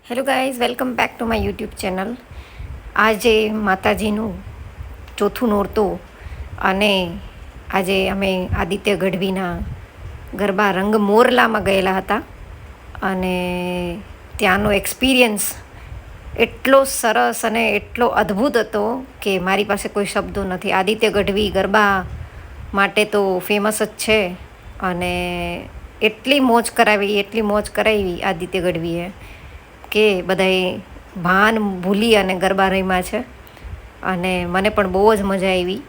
Hello guys, welcome back to my YouTube channel. આજે માતાજીનું ચોથું નોરતું અને આજે અમે આદિત્ય ગઢવીના ગરબા રંગ મોરલામાં ગયેલા હતા અને ત્યાંનો એક્સપિરિયન્સ એટલો સરસ અને એટલો અદ્ભુત હતો કે મારી પાસે કોઈ શબ્દો નથી. આદિત્ય ગઢવી ગરબા માટે તો ફેમસ જ છે અને એટલી મોજ કરાવી આદિત્ય ગઢવીએ કે બધાએ ભાન ભૂલી અને ગરબા રમ્યા છે અને મને પણ બહુ જ મજા આવી.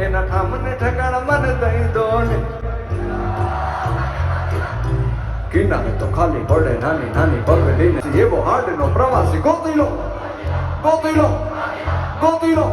એના ઠામને ઠકાણા મને દઈ દો ને કિનારે તો ખાલી પડે નાની નાની પગડીને એવો હાડનો પ્રવાસી ગોતી લો ગોતી લો ગોતી લો.